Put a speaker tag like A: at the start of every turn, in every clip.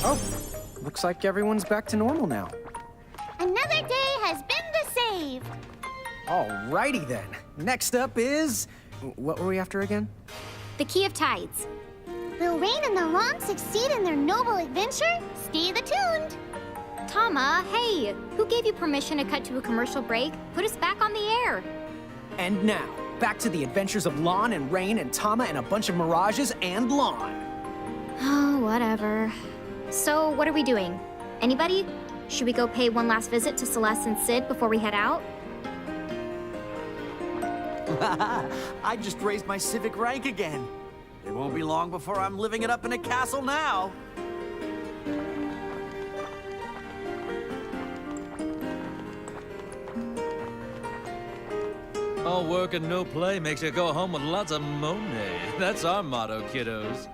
A: Oh, looks like everyone's back to normal now.
B: Another day has been saved.
A: Alrighty then. Next up is... What were we after again?
C: The Key of Tides.
B: Will Rain and the Long succeed in their noble adventure? Stay tuned.
C: Tama, hey, who gave you permission to cut to a commercial break? Put us back on the air.
A: And now, back to the adventures of Lon and Rain and Tama and a bunch of mirages and Lon.
C: Oh, whatever. So, what are we doing? Anybody? Should we go pay one last visit to Celeste and Sid before we head out?
D: I just raised my civic rank again. It won't be long before I'm living it up in a castle now.
E: All work and no play makes you go home with lots of money. That's our motto, kiddos.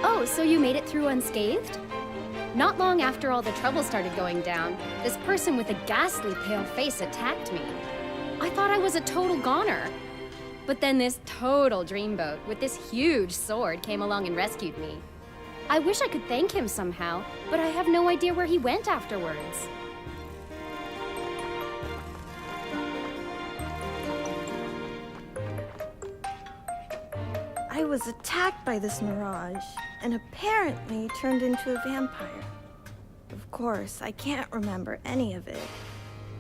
F: Oh, so you made it through unscathed? Not long after all the trouble started going down, this person with a ghastly pale face attacked me. I thought I was a total goner. But then this total dreamboat with this huge sword came along and rescued me. I wish I could thank him somehow, but I have no idea where he went afterwards.
G: I was attacked by this mirage, and apparently turned into a vampire. Of course, I can't remember any of it,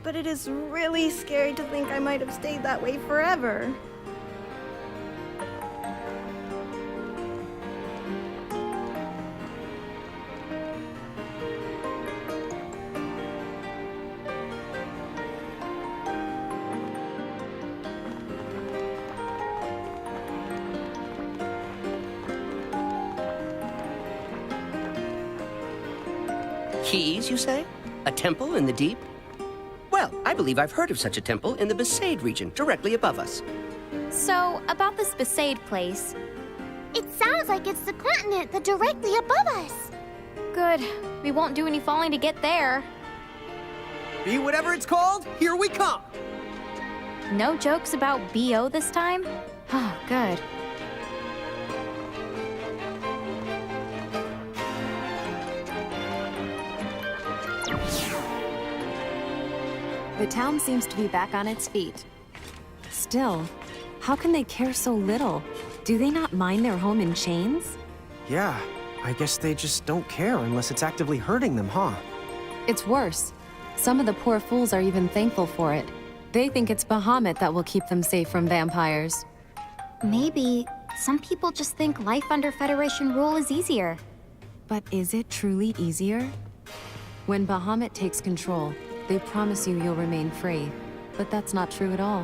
G: but it is really scary to think I might have stayed that way forever.
H: Keys, you say? A temple in the deep? Well, I believe I've heard of such a temple in the Besaid region, directly above us.
C: So, about this Besaid place.
B: It sounds like it's the continent that's directly above us.
C: Good. We won't do any falling to get there.
A: Be whatever it's called, here we come!
C: No jokes about BO this time? Oh, good.
I: The town seems to be back on its feet. Still, how can they care so little? Do they not mind their home in chains?
A: Yeah, I guess they just don't care unless it's actively hurting them, huh?
I: It's worse. Some of the poor fools are even thankful for it. They think it's Bahamut that will keep them safe from vampires.
C: Maybe some people just think life under Federation rule is easier.
I: But is it truly easier? When Bahamut takes control, they promise you you'll remain free. But that's not true at all.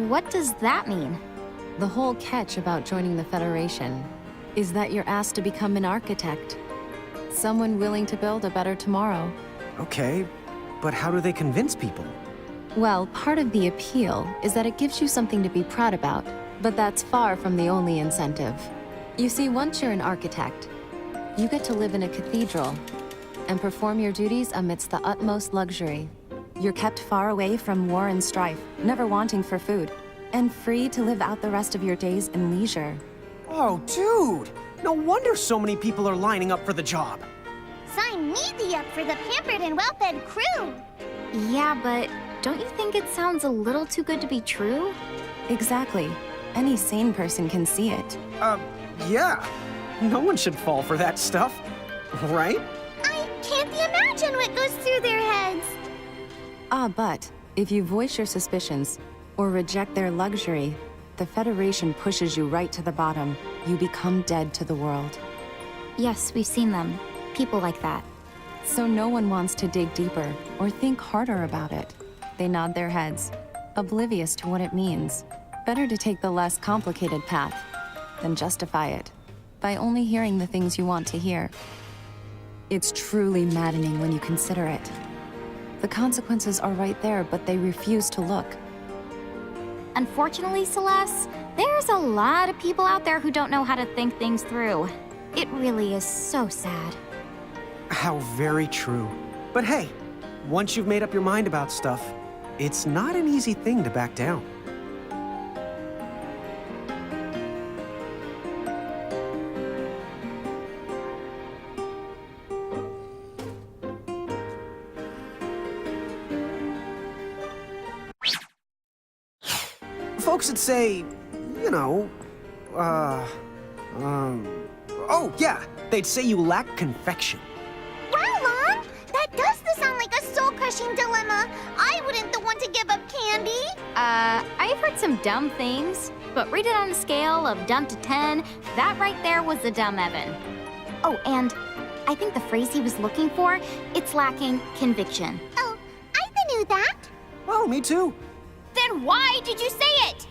C: What does that mean?
I: The whole catch about joining the Federation is that you're asked to become an architect. Someone willing to build a better tomorrow.
A: Okay, but how do they convince people?
I: Well, part of the appeal is that it gives you something to be proud about, but that's far from the only incentive. You see, once you're an architect, you get to live in a cathedral and perform your duties amidst the utmost luxury. You're kept far away from war and strife, never wanting for food, and free to live out the rest of your days in leisure.
A: Oh, dude! No wonder so many people are lining up for the job.
B: Sign me up for the pampered and well-fed crew.
C: Yeah, but don't you think it sounds a little too good to be true?
I: Exactly. Any sane person can see it.
A: Yeah. No one should fall for that stuff, right?
B: I can't imagine what goes through their heads.
I: But if you voice your suspicions or reject their luxury, the Federation pushes you right to the bottom. You become dead to the world.
C: Yes, we've seen them. People like that.
I: So no one wants to dig deeper or think harder about it. They nod their heads, oblivious to what it means. Better to take the less complicated path than justify it by only hearing the things you want to hear. It's truly maddening when you consider it. The consequences are right there, but they refuse to look.
C: Unfortunately, Celeste, there's a lot of people out there who don't know how to think things through. It really is so sad.
A: How very true. But hey, once you've made up your mind about stuff, it's not an easy thing to back down. folks would say, you know, oh, yeah, they'd say you lack confection.
B: Wow, Mom! That does sound like a soul-crushing dilemma. I wouldn't the one to give up candy.
C: I've heard some dumb things, but rate it on a scale of dumb to 10, that right there was the dumb Evan. Oh, and I think the phrase he was looking for, it's lacking conviction.
B: Oh, I knew that.
A: Oh, me too.
C: Then why did you say it?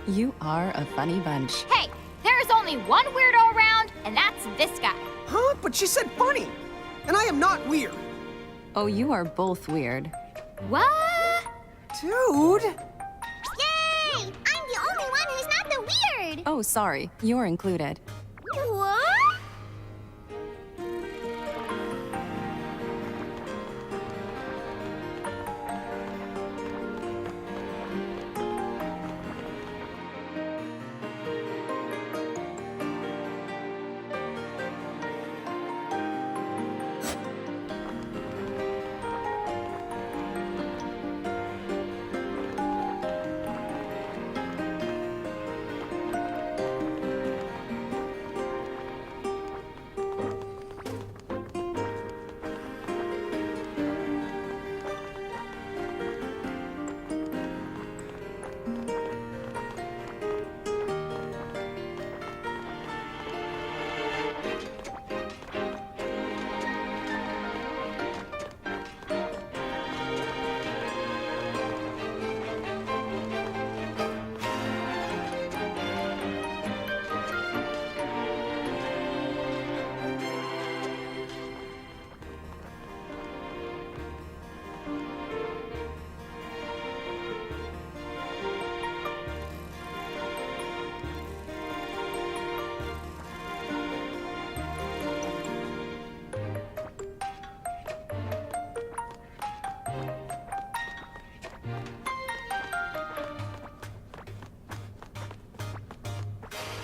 I: You are a funny bunch.
C: Hey, there is only one weirdo around, and that's this guy.
A: Huh? But she said funny. And I am not weird.
I: Oh, you are both weird.
C: What?
A: Dude.
B: Yay! I'm the only one who's not the weird.
I: Oh, sorry. You're included.
B: What?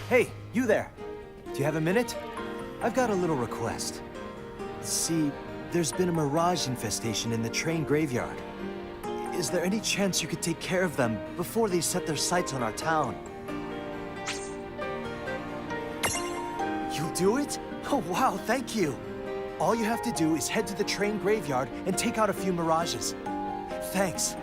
J: Hey, you there. Do you have a minute? I've got a little request. See, there's been a mirage infestation in the train graveyard. Is there any chance you could take care of them before they set their sights on our town? You'll do it? Oh, wow, thank you. All you have to do is head to the train graveyard and take out a few mirages. Thanks.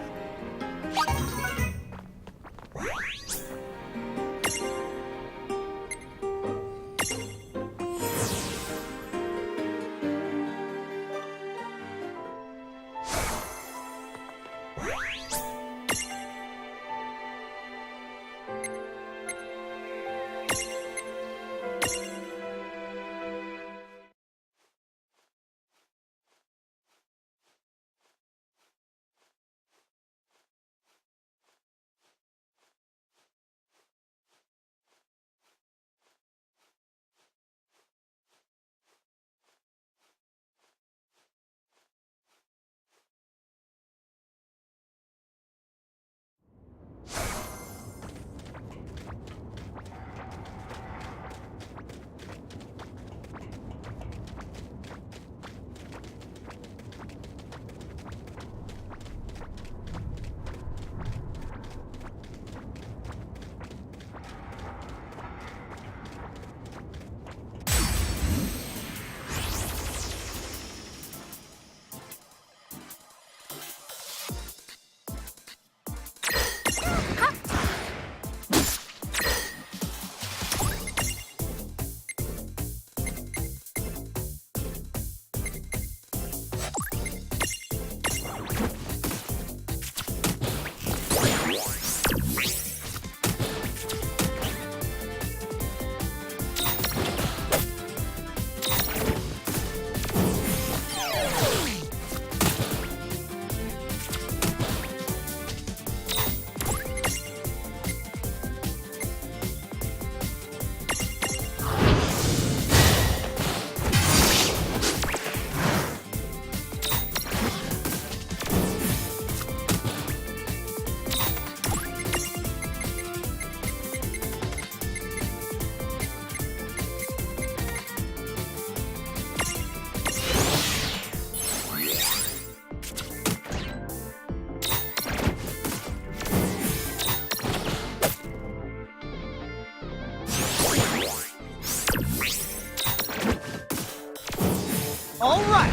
A: All right!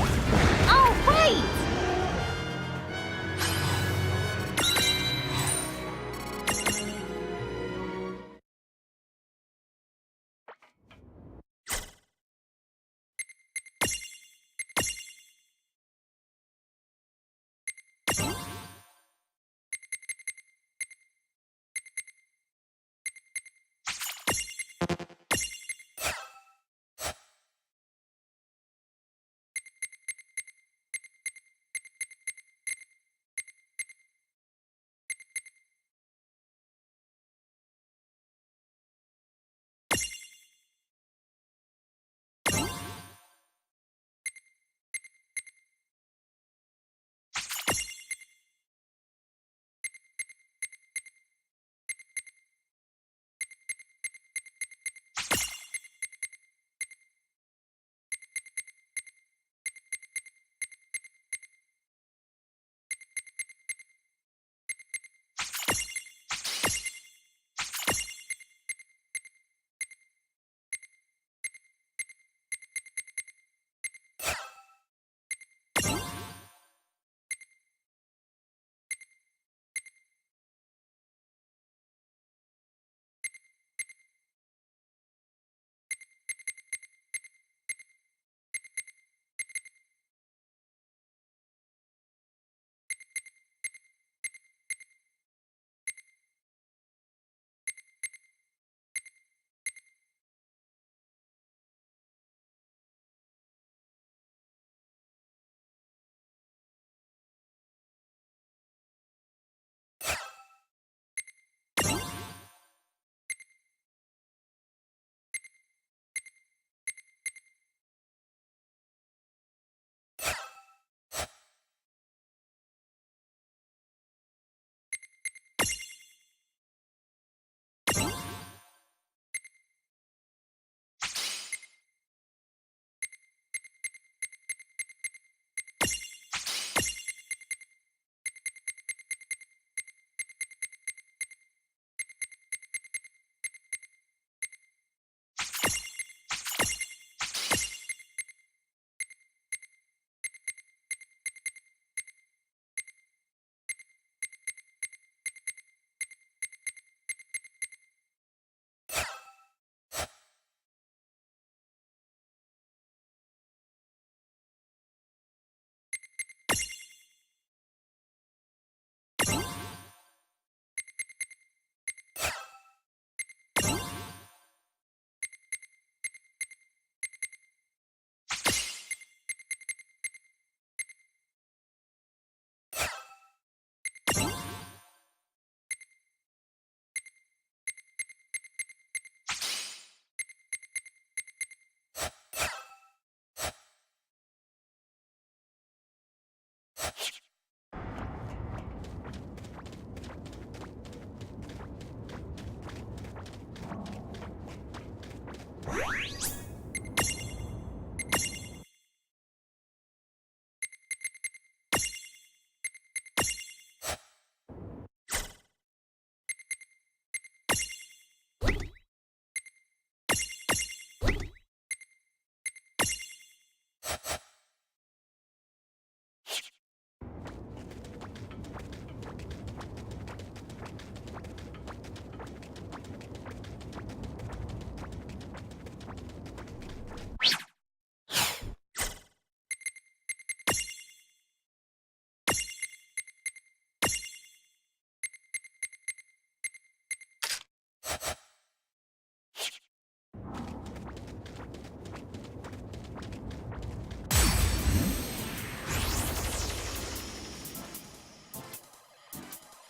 C: Oh, right!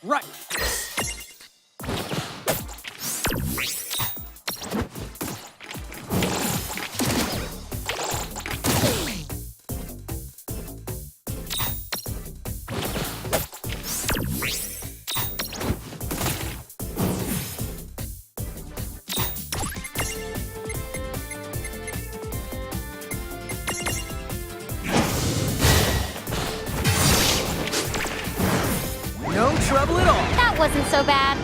A: Right. No trouble at all.
C: That wasn't so bad.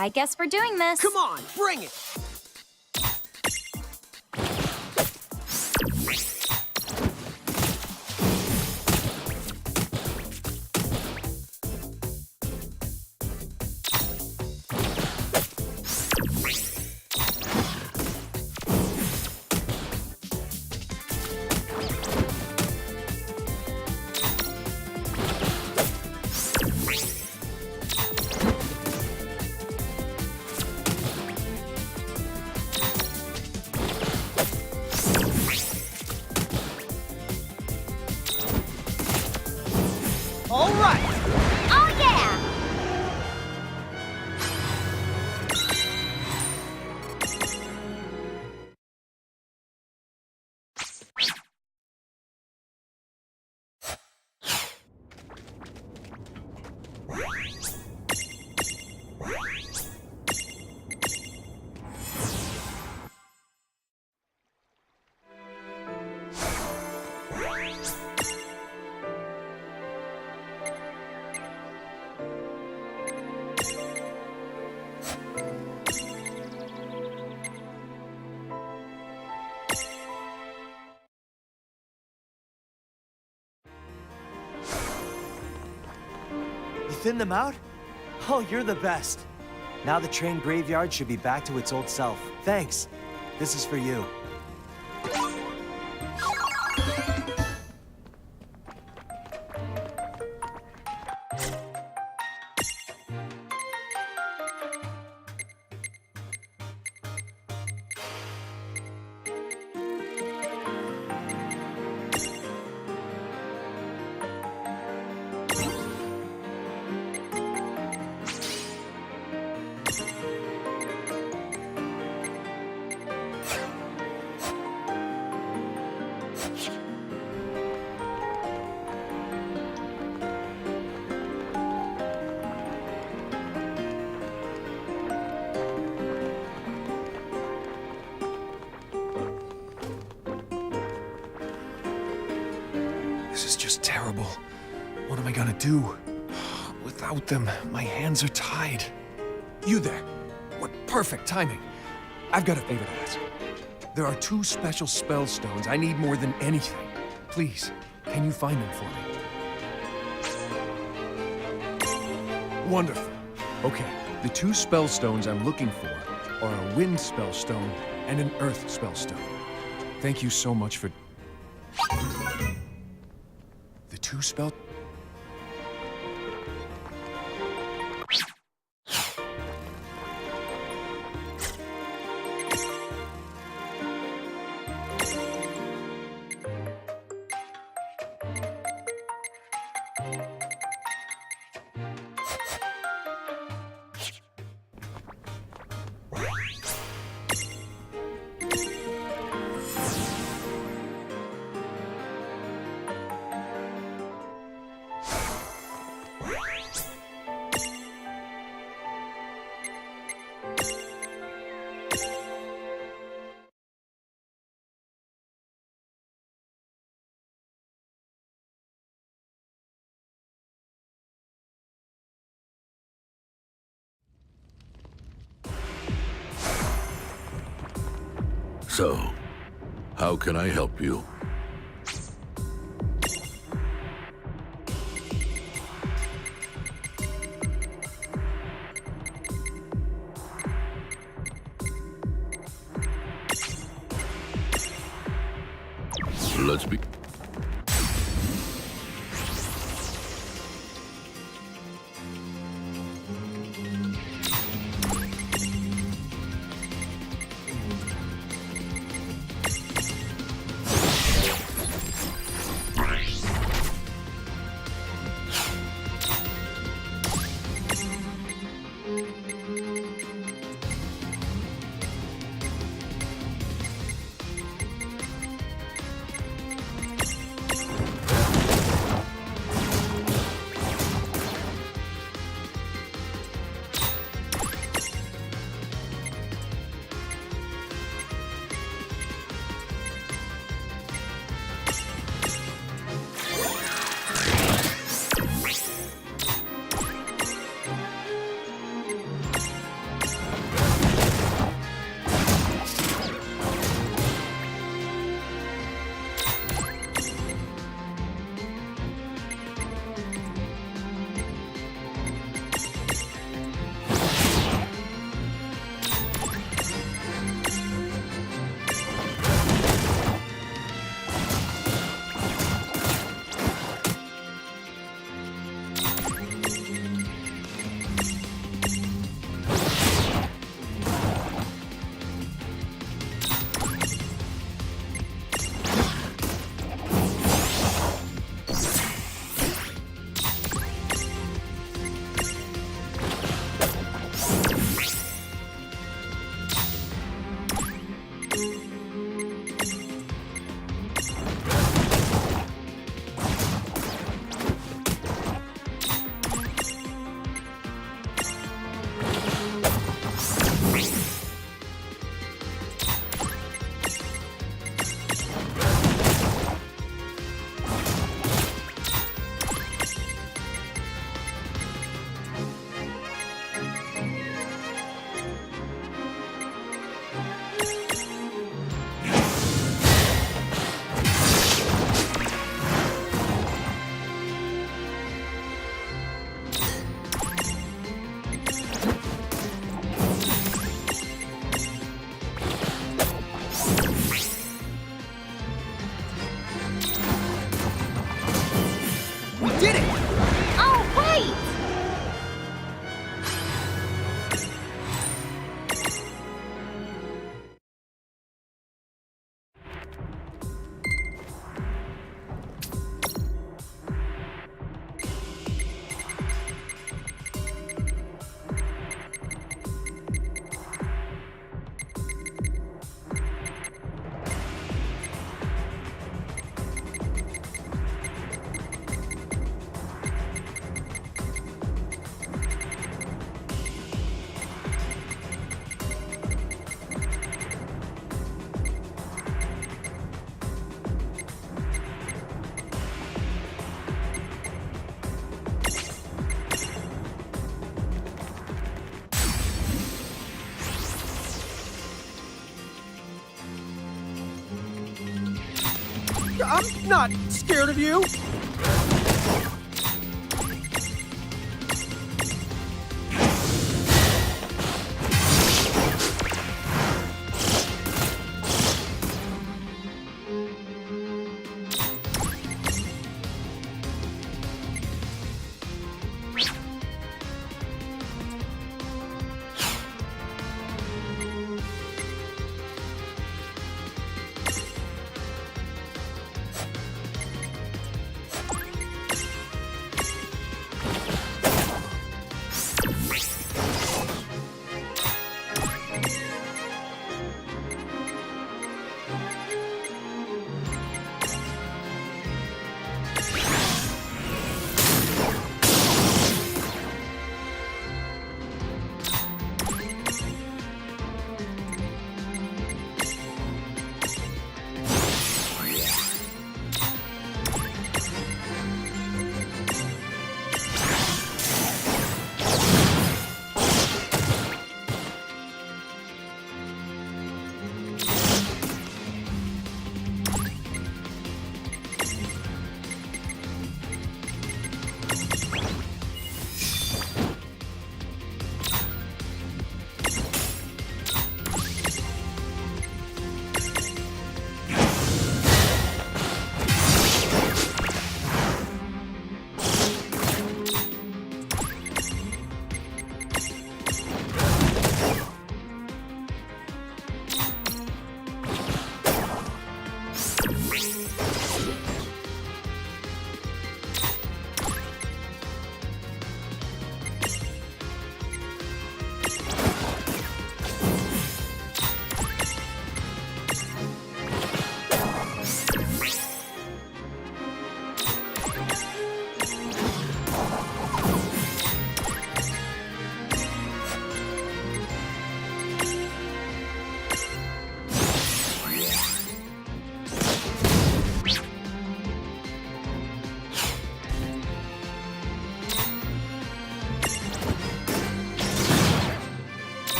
C: I guess we're doing this.
A: Come on, bring it! All right!
B: Oh, yeah!
J: You thinned them out? Oh, you're the best. Now the train graveyard should be back to its old self. Thanks. This is for you.
K: This is just terrible. What am I gonna do? Without them, my hands are tied. You there! What perfect timing! I've got a favor to ask. There are 2 special spell stones I need more than anything. Please, can you find them for me? Wonderful. Okay, the 2 spell stones I'm looking for are a wind spell stone and an earth spell stone. Thank you so much for... The 2 spell...
L: So, how can I help you? Let's be...
C: Wait!
A: I'm not scared of you.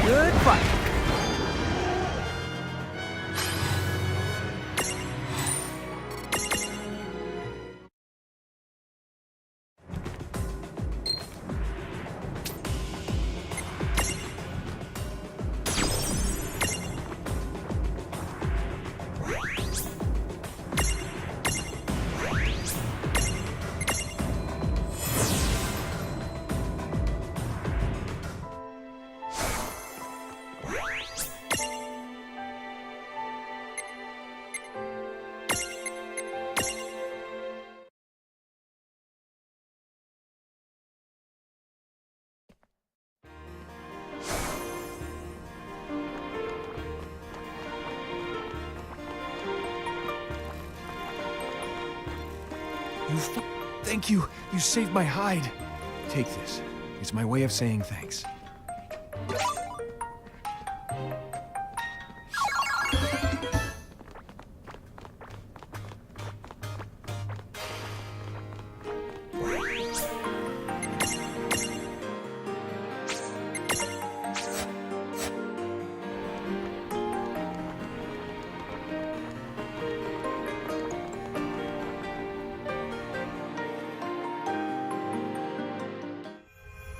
A: Good fight.
K: Thank you. You saved my hide. Take this. It's my way of saying thanks.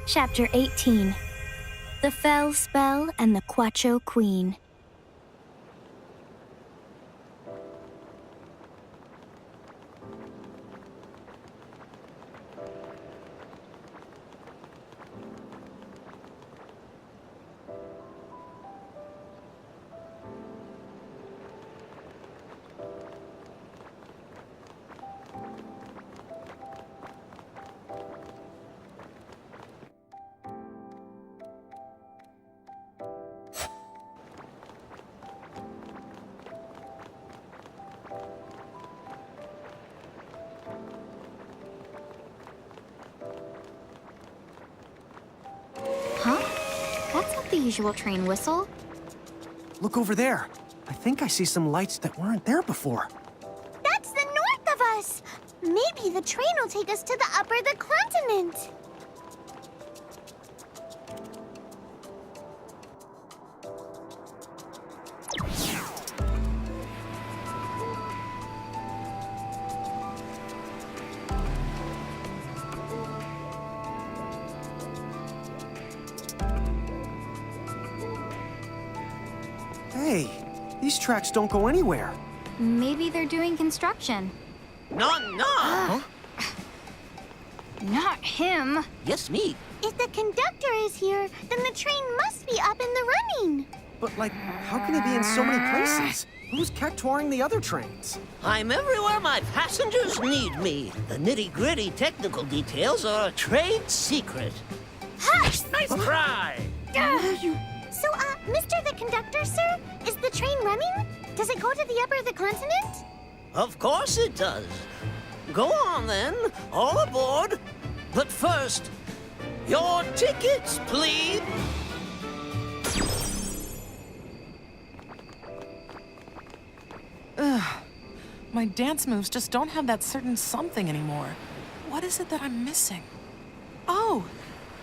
B: Chapter 18. The Fell Spell and the Quacho Queen.
C: Huh? That's not the usual train whistle.
A: Look over there. I think I see some lights that weren't there before.
B: That's the north of us! Maybe the train will take us to the upper the continent.
A: Hey, these tracks don't go anywhere.
C: Maybe they're doing construction.
H: No!
C: Not him.
H: Yes, me.
B: If the conductor is here, then the train must be up in the running.
A: But, like, how can it be in so many places? Who's cactuaring the other trains?
H: I'm everywhere my passengers need me. The nitty-gritty technical details are a trade secret.
B: Hush!
H: Nice try!
B: So, Mr. the Conductor, sir, is the train running? Does it go to the upper the continent?
H: Of course it does. Go on, then. All aboard. But first, your tickets, please.
M: My dance moves just don't have that certain something anymore. What is it that I'm missing? Oh,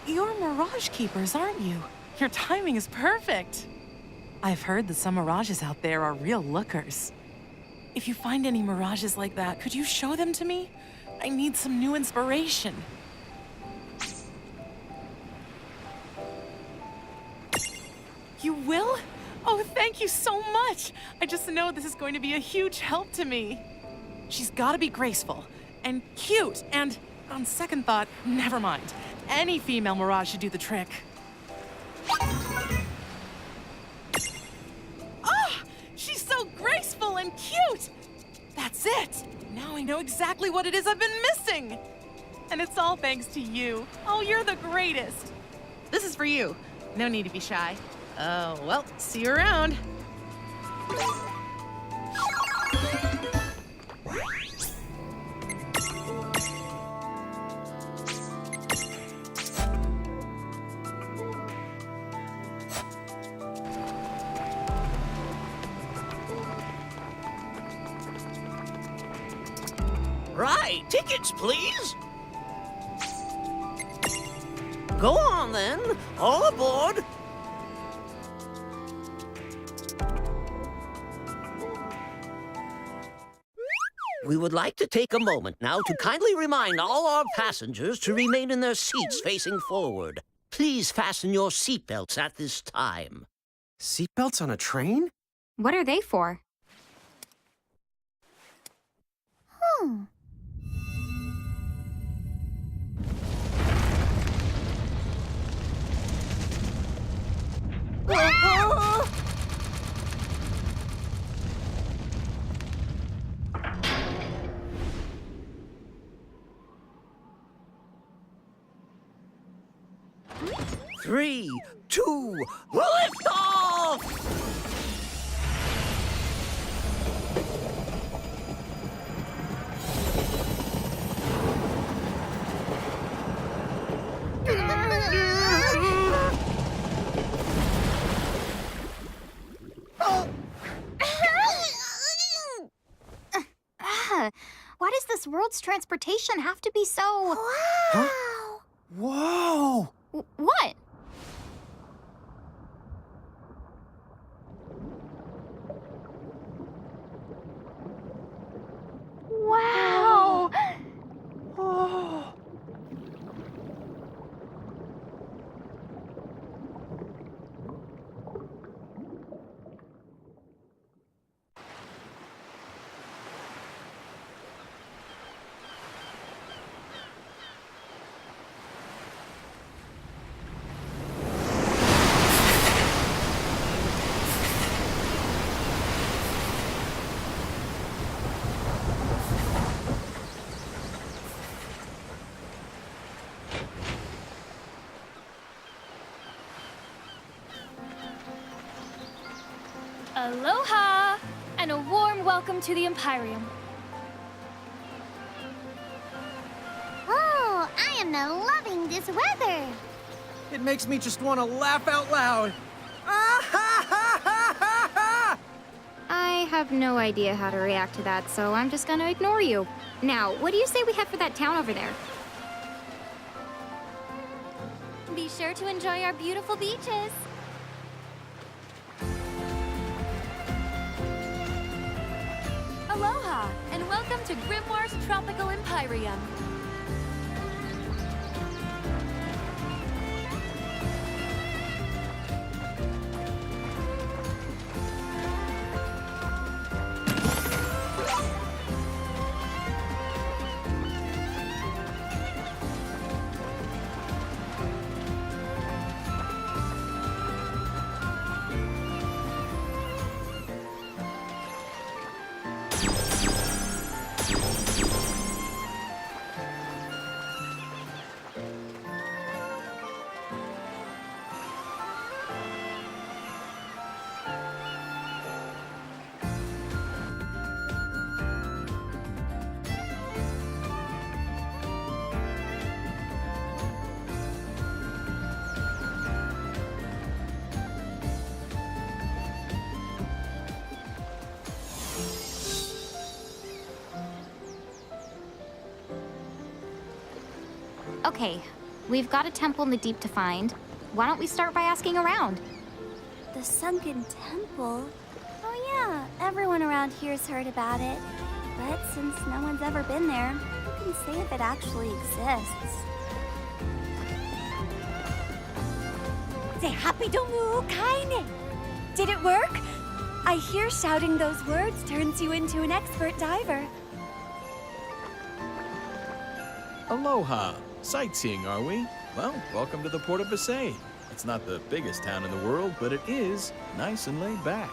M: you're Mirage Keepers, aren't you? Your timing is perfect. I've heard that some mirages out there are real lookers. If you find any mirages like that, could you show them to me? I need some new inspiration. You will? Oh, thank you so much! I just know this is going to be a huge help to me. She's gotta be graceful, and cute, and on second thought, never mind. Any female mirage should do the trick. Ah! She's so graceful and cute! That's it! Now I know exactly what it is I've been missing! And it's all thanks to you. Oh, you're the greatest! This is for you. No need to be shy. Oh, well, see you around.
H: Right, tickets, please. Go on, then. All aboard. We would like to take a moment now to kindly remind all our passengers to remain in their seats facing forward. Please fasten your seatbelts at this time.
A: Seatbelts on a train?
C: What are they for?
B: Hmm.
H: Three, two, lift off!
C: Why does this world's transportation have to be so...
B: Wow!
A: Whoa!
C: What? Wow!
A: Oh.
N: Aloha! And a warm welcome to the Empyreum.
B: Oh, I am loving this weather.
A: It makes me just want to laugh out loud.
C: I have no idea how to react to that, so I'm just gonna ignore you. Now, what do you say we head for that town over there? Be sure to enjoy our beautiful beaches.
N: Aloha, and welcome to Grimoire's Tropical Empyreum.
C: Okay, we've got a temple in the deep to find. Why don't we start by asking around?
B: The Sunken Temple? Oh yeah, everyone around here's heard about it. But since no one's ever been there, who can say if it actually exists?
O: Say happy domu kaine. Did it work? I hear shouting those words turns you into an expert diver.
P: Aloha! Sightseeing, are we? Well, welcome to the Port of Basay. It's not the biggest town in the world, but it is nice and laid back.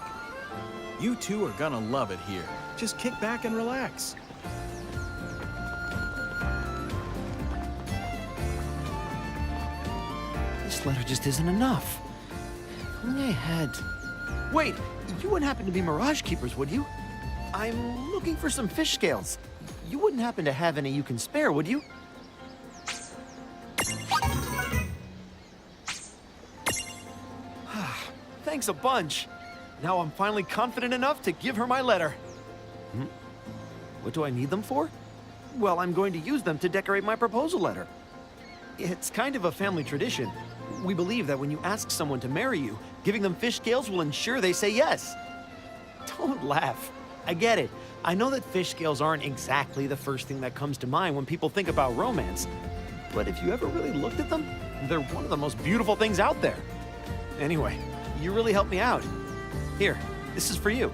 P: You two are gonna love it here. Just kick back and relax.
D: This letter just isn't enough. If only I had... Wait, you wouldn't happen to be Mirage Keepers, would you? I'm looking for some fish scales. You wouldn't happen to have any you can spare, would you? Thanks a bunch. Now I'm finally confident enough to give her my letter. What do I need them for? Well, I'm going to use them to decorate my proposal letter. It's kind of a family tradition. We believe that when you ask someone to marry you, giving them fish scales will ensure they say yes. Don't laugh. I get it. I know that fish scales aren't exactly the first thing that comes to mind when people think about romance. But if you ever really looked at them, they're one of the most beautiful things out there. Anyway, you really helped me out. Here, this is for you.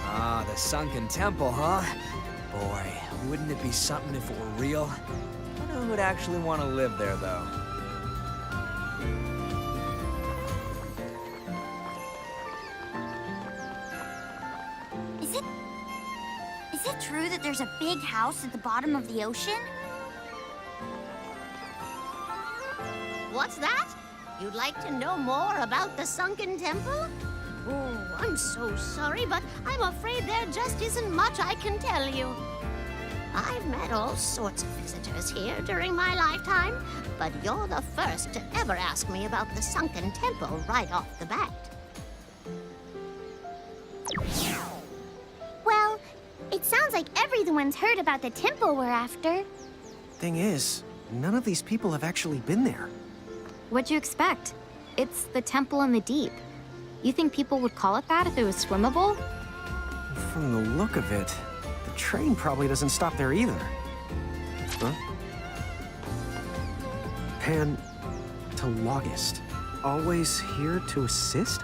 Q: Ah, the Sunken Temple, huh? Boy, wouldn't it be something if it were real? I wonder who would actually want to live there, though.
B: Is it true that there's a big house at the bottom of the ocean?
R: What's that? You'd like to know more about the Sunken Temple? Oh, I'm so sorry, but I'm afraid there just isn't much I can tell you. I've met all sorts of visitors here during my lifetime, but you're the first to ever ask me about the Sunken Temple right off the bat.
B: Well, it sounds like everyone's heard about the temple we're after.
A: Thing is, none of these people have actually been there.
C: What'd you expect? It's the temple in the deep. You think people would call it that if it was swimmable?
A: From the look of it, the train probably doesn't stop there either. Huh? Pantologist. Always here to assist?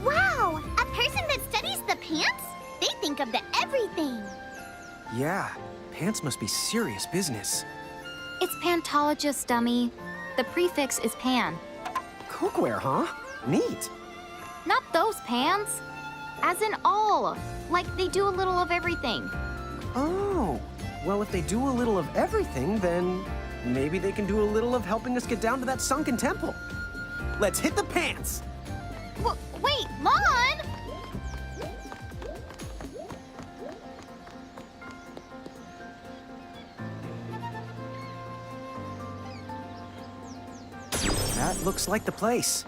B: Wow! A person that studies the pants? They think of the everything.
A: Yeah, pants must be serious business.
C: It's pantologist, dummy. The prefix is pan.
A: Cookware, huh? Neat.
C: Not those pans. As in all. Like they do a little of everything.
A: Oh, Well, if they do a little of everything, then maybe they can do a little of helping us get down to that sunken temple. Let's hit the pants!
C: Wait, Mon!
A: That looks like the place.